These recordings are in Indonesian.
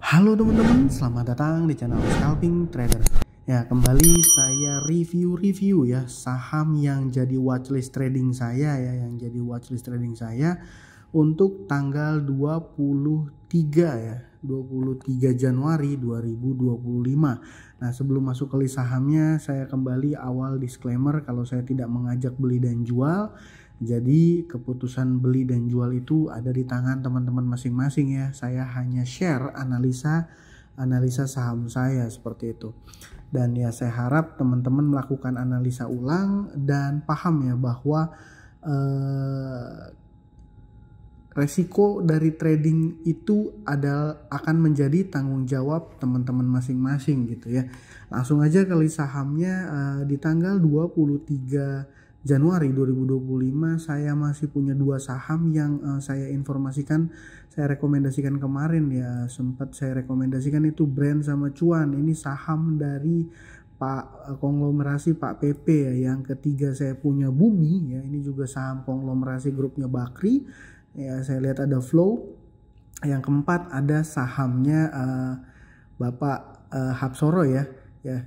Halo teman-teman, selamat datang di channel Scalping Trader. Ya, kembali saya review ya saham yang jadi watchlist trading saya untuk tanggal 23 Januari 2025. Nah, sebelum masuk ke list sahamnya, saya kembali awal disclaimer kalau saya tidak mengajak beli dan jual. Jadi keputusan beli dan jual itu ada di tangan teman-teman masing-masing ya. Saya hanya share analisa saham saya seperti itu. Dan ya saya harap teman-teman melakukan analisa ulang dan paham ya bahwa resiko dari trading itu akan menjadi tanggung jawab teman-teman masing-masing gitu ya. Langsung aja ke list sahamnya. Di tanggal 23 Januari 2025 saya masih punya dua saham yang saya rekomendasikan kemarin ya. Sempat saya rekomendasikan itu Brand sama Cuan. Ini saham dari konglomerasi Pak PP ya. Yang ketiga saya punya Bumi ya. Ini juga saham konglomerasi grupnya Bakri. Ya, saya lihat ada Flow. Yang keempat ada sahamnya Bapak Hapsoro ya,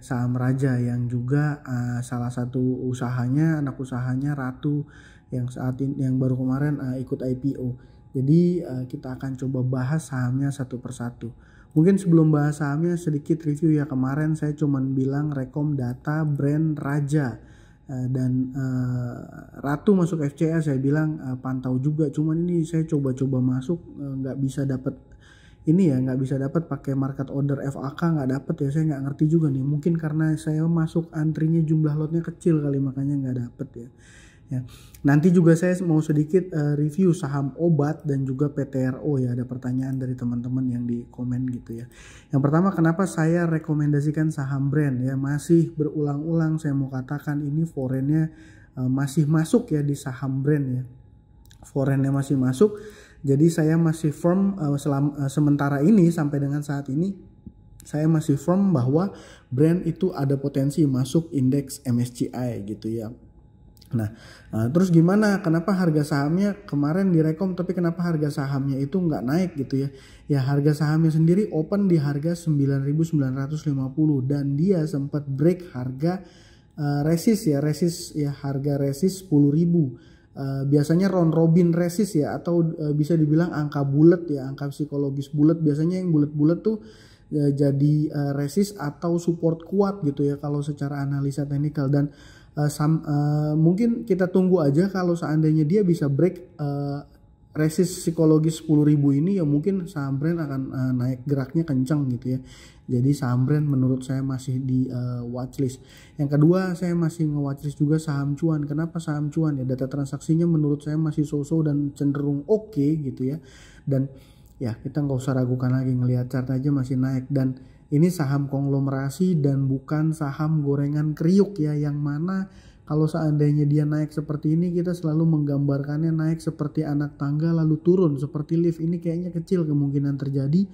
saham Raja yang juga salah satu anak usahanya Ratu yang baru kemarin ikut IPO. Jadi kita akan coba bahas sahamnya satu persatu. Mungkin sebelum bahas sahamnya sedikit review ya. Kemarin saya cuman bilang rekom data Brand Raja. Dan Ratu masuk FCA saya bilang pantau juga, cuman ini saya coba-coba masuk nggak bisa dapat pakai market order FAK, nggak dapet ya. Saya nggak ngerti juga nih, mungkin karena saya masuk antrinya jumlah lotnya kecil kali makanya nggak dapet ya. Nanti juga saya mau sedikit review saham obat dan juga PTRO ya. Ada pertanyaan dari teman-teman yang di komen gitu ya. Yang pertama, kenapa saya rekomendasikan saham Brand ya? Masih berulang-ulang saya mau katakan ini foreignnya masih masuk ya di saham Brand ya. Foreignnya masih masuk. Jadi saya masih firm sementara ini sampai dengan saat ini saya masih firm bahwa Brand itu ada potensi masuk indeks MSCI gitu ya. Nah, terus gimana? Kenapa harga sahamnya kemarin direkom tapi kenapa harga sahamnya itu nggak naik gitu ya? Ya harga sahamnya sendiri open di harga 9.950 dan dia sempat break harga resist ya, harga resist 10.000. Biasanya round robin resist ya, atau bisa dibilang angka bulat ya, angka psikologis bulat. Biasanya yang bulat-bulat tuh jadi resist atau support kuat gitu ya kalau secara analisa teknikal. Dan mungkin kita tunggu aja kalau seandainya dia bisa break resist psikologis 10.000 ini ya mungkin saham Brand akan naik geraknya kencang gitu ya. Jadi saham Brand menurut saya masih di watchlist. Yang kedua, saya masih nge-watchlist juga saham Cuan. Kenapa saham Cuan ya? Data transaksinya menurut saya masih so-so dan cenderung oke gitu ya. Dan ya kita nggak usah ragukan lagi, ngelihat chart aja masih naik. Dan ini saham konglomerasi dan bukan saham gorengan kriuk ya, yang mana kalau seandainya dia naik seperti ini kita selalu menggambarkannya naik seperti anak tangga lalu turun seperti lift. Ini kayaknya kecil kemungkinan terjadi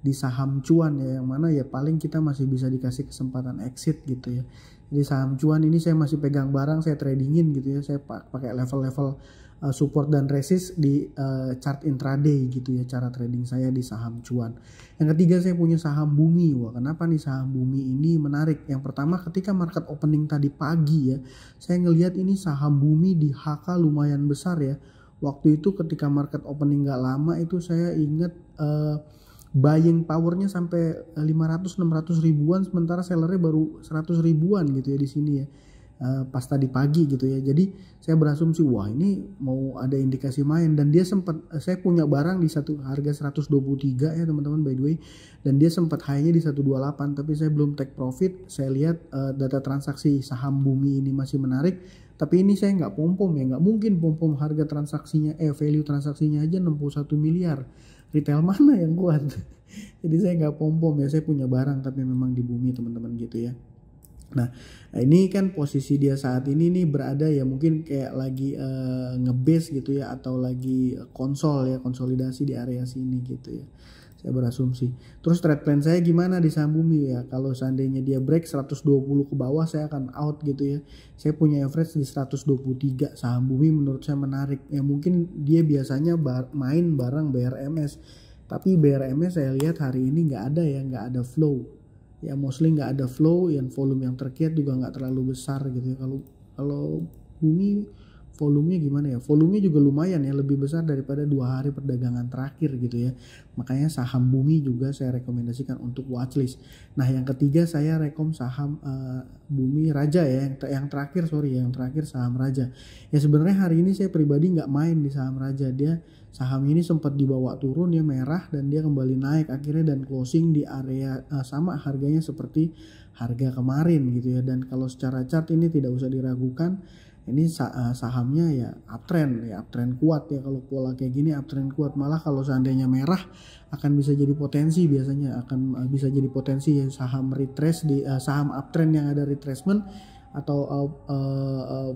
di saham Cuan ya, yang mana ya paling kita masih bisa dikasih kesempatan exit gitu ya. Jadi saham Cuan ini saya masih pegang barang, saya tradingin gitu ya. Saya pakai level-level support dan resist di chart intraday gitu ya, cara trading saya di saham Cuan. Yang ketiga, saya punya saham Bumi. Wah, kenapa nih saham Bumi ini menarik? Yang pertama, ketika market opening tadi pagi ya, saya ngelihat ini saham Bumi di HK lumayan besar ya. Waktu itu ketika market opening gak lama itu saya ingat buying powernya sampai 500-600 ribuan, sementara sellernya baru 100 ribuan gitu ya di sini ya. Pas tadi pagi gitu ya. Jadi saya berasumsi wah ini mau ada indikasi main, dan dia sempat, saya punya barang di satu harga 123 ya teman-teman by the way, dan dia sempat high-nya di 128 tapi saya belum take profit. Saya lihat data transaksi saham Bumi ini masih menarik, tapi ini saya nggak pom-pom ya, nggak mungkin pom-pom harga transaksinya value transaksinya aja 61 miliar. Retail mana yang kuat? Jadi saya nggak pom-pom ya, saya punya barang tapi memang di Bumi teman-teman gitu ya. Nah ini kan posisi dia saat ini nih berada ya mungkin kayak lagi ngebase gitu ya, atau lagi konsolidasi di area sini gitu ya, saya berasumsi. Terus trade plan saya gimana di saham Bumi ya? Kalau seandainya dia break 120 ke bawah saya akan out gitu ya. Saya punya average di 123. Saham Bumi menurut saya menarik ya, mungkin dia biasanya main bareng BRMS Tapi BRM-nya saya lihat hari ini nggak ada ya, nggak ada flow. Ya mostly nggak ada flow, yang volume yang terkiat juga nggak terlalu besar gitu ya. Kalau bumi volumenya gimana ya? Volumenya juga lumayan ya, lebih besar daripada 2 hari perdagangan terakhir gitu ya. Makanya saham bumi juga saya rekomendasikan untuk watchlist. Nah yang ketiga saya rekom saham bumi raja ya, yang terakhir saham raja. Ya sebenarnya hari ini saya pribadi nggak main di saham raja, dia saham ini sempat dibawa turun ya, merah dan dia kembali naik akhirnya dan closing di area sama harganya seperti harga kemarin gitu ya. Dan kalau secara chart ini tidak usah diragukan, ini sahamnya ya uptrend kuat ya. Kalau pola kayak gini uptrend kuat, malah kalau seandainya merah akan bisa jadi potensi, biasanya akan bisa jadi potensi ya saham retrace di saham uptrend yang ada retracement atau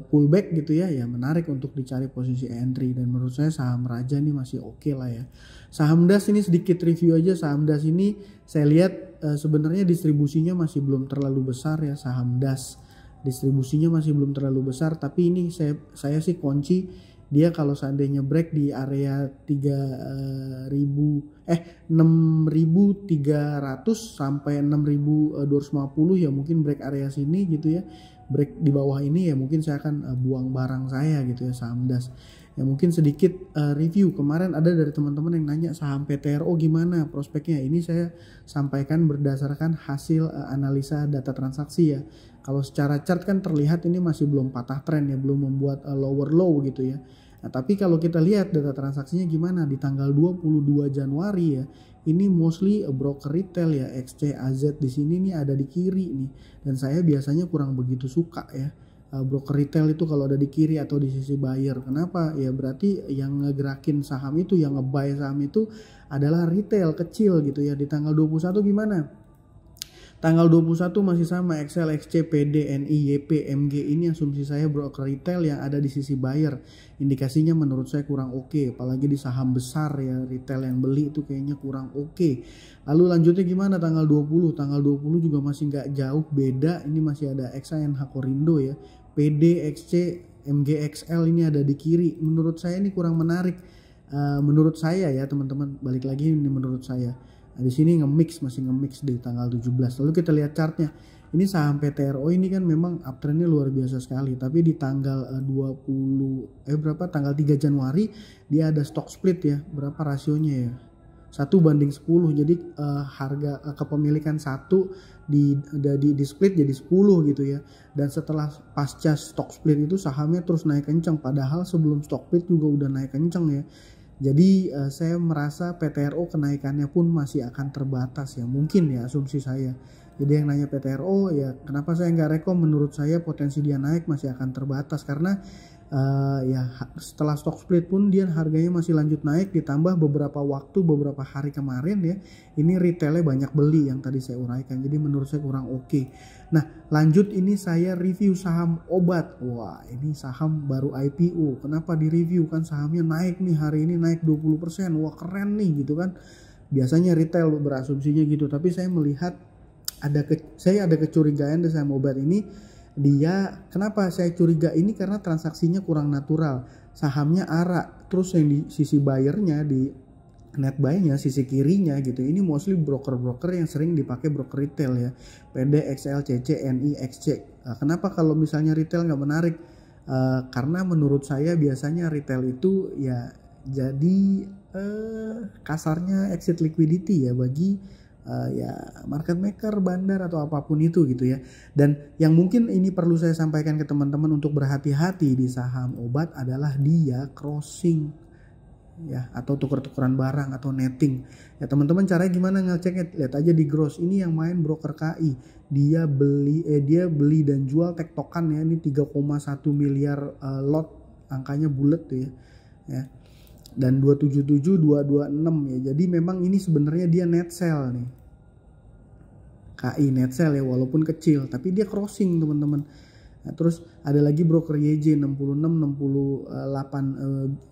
pullback gitu ya, ya menarik untuk dicari posisi entry. Dan menurut saya saham raja ini masih oke lah ya. Saham DAS ini sedikit review aja. Saham DAS ini saya lihat sebenarnya distribusinya masih belum terlalu besar ya. Saham DAS distribusinya masih belum terlalu besar, tapi ini saya sih kunci dia kalau seandainya break di area 6.300 sampai 6.250 ya mungkin break area sini gitu ya. Break di bawah ini ya mungkin saya akan buang barang saya gitu ya saham DAS. Ya mungkin sedikit review, kemarin ada dari teman-teman yang nanya saham PTRO gimana prospeknya. Ini saya sampaikan berdasarkan hasil analisa data transaksi ya. Kalau secara chart kan terlihat ini masih belum patah tren ya, belum membuat lower low gitu ya. Nah, tapi kalau kita lihat data transaksinya gimana di tanggal 22 Januari ya. Ini mostly broker retail ya, XCAZ di sini nih ada di kiri nih. Dan saya biasanya kurang begitu suka ya. Broker retail itu kalau ada di kiri atau di sisi buyer. Kenapa? Ya berarti yang ngegerakin saham itu, yang nge-buy saham itu adalah retail kecil gitu ya. Di tanggal 21 gimana? Tanggal 21 masih sama, XL, XC, PD, NI, YP, MG. Ini asumsi saya broker retail yang ada di sisi buyer. Indikasinya menurut saya kurang oke. Apalagi di saham besar ya, retail yang beli itu kayaknya kurang oke. Lalu lanjutnya gimana tanggal 20? Tanggal 20 juga masih nggak jauh beda. Ini masih ada XANH Korindo ya. PD, XC, MGXL ini ada di kiri. Menurut saya ini kurang menarik. Menurut saya ya teman-teman, balik lagi ini menurut saya. Nah, di sini masih nge-mix di tanggal 17. Lalu kita lihat chartnya. Ini saham PTRO ini kan memang uptrendnya luar biasa sekali. Tapi di tanggal tanggal 3 Januari dia ada stock split ya. Berapa rasionya ya? 1:10. Jadi harga kepemilikan 1 di split jadi 10 gitu ya. Dan setelah pasca stock split itu sahamnya terus naik kencang. Padahal sebelum stock split juga udah naik kencang ya. Jadi saya merasa PTRO kenaikannya pun masih akan terbatas ya, mungkin ya asumsi saya. Jadi yang nanya PTRO ya kenapa saya nggak rekom, menurut saya potensi dia naik masih akan terbatas karena ya setelah stock split pun dia harganya masih lanjut naik, ditambah beberapa hari kemarin ya ini retailnya banyak beli yang tadi saya uraikan, jadi menurut saya kurang oke. Nah lanjut ini saya review saham obat. Wah ini saham baru IPO, kenapa di review, kan sahamnya naik nih, hari ini naik 20%, wah keren nih gitu kan. Biasanya retail berasumsinya gitu, tapi saya melihat saya ada kecurigaan di saham obat ini. Dia kenapa saya curiga ini, karena transaksinya kurang natural, sahamnya ARA, terus yang di sisi buyernya, di net buy-nya sisi kirinya gitu, ini mostly broker-broker yang sering dipakai broker retail ya, PD, XL, CC, NI, XC. Kenapa kalau misalnya retail nggak menarik? Karena menurut saya biasanya retail itu ya jadi kasarnya exit liquidity ya bagi ya market maker, bandar atau apapun itu gitu ya. Dan yang mungkin ini perlu saya sampaikan ke teman-teman untuk berhati-hati di saham obat adalah dia crossing ya, atau tuker-tukeran barang atau netting. Ya teman-teman caranya gimana ngeceknya? Lihat aja di gross. Ini yang main broker KI. Dia beli dan jual tektokan ya. Ini 3,1 miliar lot, angkanya bulat tuh ya. Dan 277 226 ya. Jadi memang ini sebenarnya dia net sell nih. KI net sell ya, walaupun kecil tapi dia crossing teman-teman. Nah, terus ada lagi broker YJ 68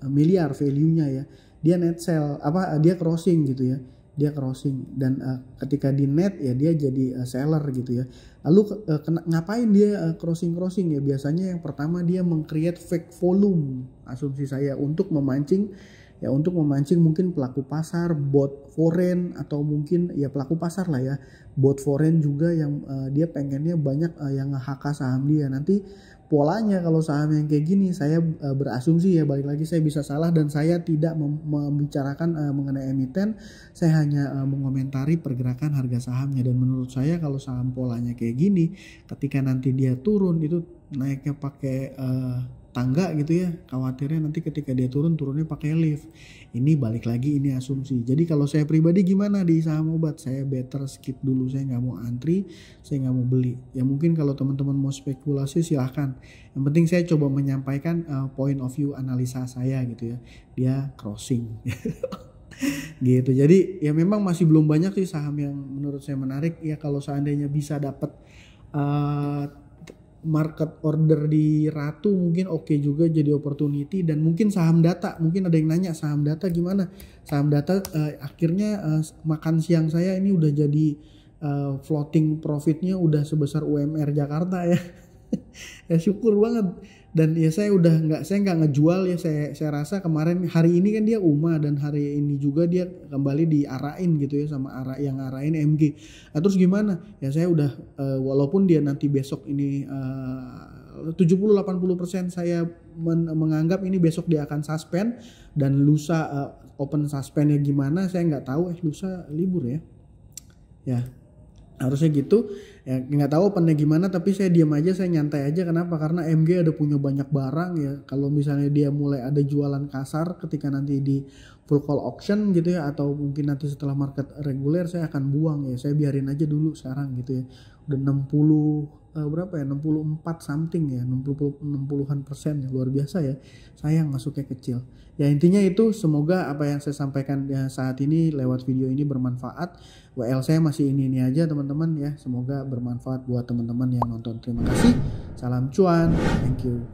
miliar value-nya ya. Dia net sell dia crossing gitu ya. Dia crossing dan ketika di net ya dia jadi seller gitu ya. Lalu ngapain dia crossing ya? Biasanya yang pertama dia meng-create fake volume, asumsi saya, untuk memancing ya untuk memancing mungkin pelaku pasar, bot foreign, atau mungkin ya pelaku pasar lah ya, bot foreign juga yang dia pengennya banyak yang nge-HK saham dia. Nanti polanya kalau saham yang kayak gini, saya berasumsi ya, balik lagi saya bisa salah dan saya tidak membicarakan mengenai emiten, saya hanya mengomentari pergerakan harga sahamnya. Dan menurut saya kalau saham polanya kayak gini, ketika nanti dia turun itu naiknya pakai tangga gitu ya, khawatirnya nanti ketika dia turunnya pakai lift. Ini balik lagi, ini asumsi. Jadi kalau saya pribadi gimana di saham obat, saya better skip dulu, saya nggak mau antri, saya nggak mau beli. Ya mungkin kalau teman-teman mau spekulasi silahkan, yang penting saya coba menyampaikan point of view analisa saya gitu ya, dia crossing gitu. Jadi ya memang masih belum banyak sih saham yang menurut saya menarik ya. Kalau seandainya bisa dapat market order di Ratu mungkin oke juga jadi opportunity. Dan mungkin saham data, mungkin ada yang nanya saham data gimana. Saham data akhirnya makan siang saya ini udah jadi floating profitnya udah sebesar UMR Jakarta ya. Ya syukur banget. Dan ya saya nggak ngejual ya, saya rasa kemarin hari ini kan dia UMA dan hari ini juga dia kembali diarahin gitu ya sama yang ngarahin MG. Nah, terus gimana? Ya saya udah walaupun dia nanti besok ini 70-80% saya menganggap ini besok dia akan suspend dan lusa open suspendnya gimana saya nggak tahu. Lusa libur ya. Ya harusnya gitu ya, nggak tahu opennya gimana, tapi saya diam aja, saya nyantai aja. Kenapa? Karena MG ada punya banyak barang ya. Kalau misalnya dia mulai ada jualan kasar ketika nanti di full call auction gitu ya, atau mungkin nanti setelah market reguler, saya akan buang ya. Saya biarin aja dulu sekarang gitu ya. Udah 60 berapa ya, 64 something ya, 60-an persen ya, luar biasa ya. Sayang masuknya kecil. Ya intinya itu, semoga apa yang saya sampaikan ya saat ini lewat video ini bermanfaat. WL saya masih ini aja teman-teman ya, semoga bermanfaat buat teman-teman yang nonton. Terima kasih, salam cuan, thank you.